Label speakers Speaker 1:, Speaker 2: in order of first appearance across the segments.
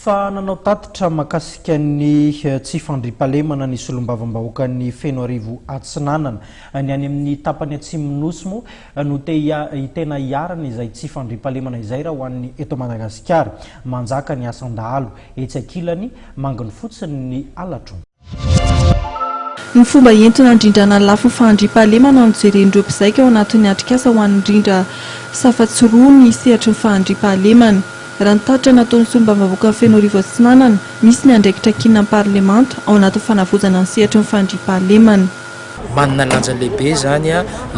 Speaker 1: fa nanao tatitra makasika ny tsy fandripahalemana ny solombavambahoaka ny feno arivo atsinanana ny any amin'ny tapany atsimonosy mo no tena iarana izay tsy fandripahalemana izay raha ho an'ny eto Madagasikara manjaka ny asandahalo etsy akilany mangany fotsiny ny alatro.
Speaker 2: Ny fomba entina andrindrana lafo fandripahalemana no jeren'ireo mpizaika ao anatin'ny atrikasa ho an'ny indrindra safatsiroa ny sehatry ny fandripahalemana. Raha ny tatitra nataon'ny solombavambahoaka feno arivo atsinanana misy ny andraikitra kinina parlemanta ao anatin'ny fanavozana ny sehatry ny fandripahalemana.
Speaker 3: Manana lanja lehibe zany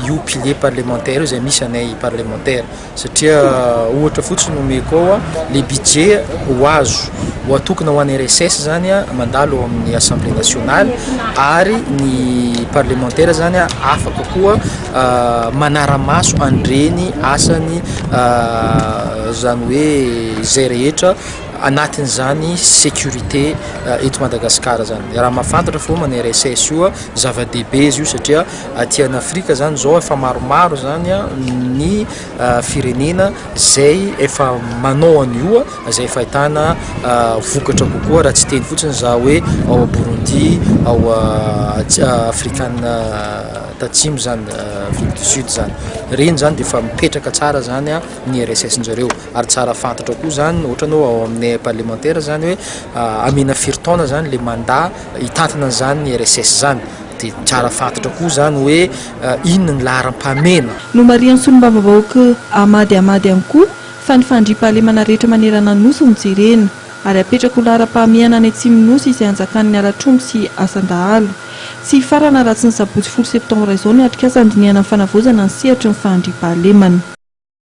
Speaker 3: io pilier parlementaire izay misy anay parlementaire satria ohatra fotsiny nomeko le budget ho azo ho atokana ho an'ny RSS zany mandalo ao amin'ny assemblée nationale ary ny parlementaire zany afaka koa manara-maso andreny asany zany hoe zay rehetra anatin'izany sécurité eto Madagasikara zany. Raha mahafantatra fô mana RSS io zava-dehibe izy io satria aty en Afrika zany zao efa maromaro zany ny firenena zay efa manao an'io zay efa ahitana vokatra kokoa raha tsy teny fotsiny za hoe ao Burundi ao Afrikana tatsimo zany Afrique du Sud zany reny zany de efa mipetraka tsara zany ny RSS-njareo ary tsara fantatra koa zany ohatra nao ao amin'ny parlementaire zany hoe amina firy-taona zany le mandat hitantana zany ny RSS zany de tsara fantatra koa zany hoe inona ny laharam-pahamena.
Speaker 2: No marian'ny solombavambahoaka Amady ihany koa fa ny fandripahalemana rehetra manerana ny nosy no jerena ary apetraka ho laharam-pahamehana any Atsimonosy izay anjakan'ny Alatromby sy Asandahalo. Tsy farana raha tsy ny sabotsy 10 septambra izao ny atrikasa andiniana ny fanavozana ny sehatry ny fandripahalemana.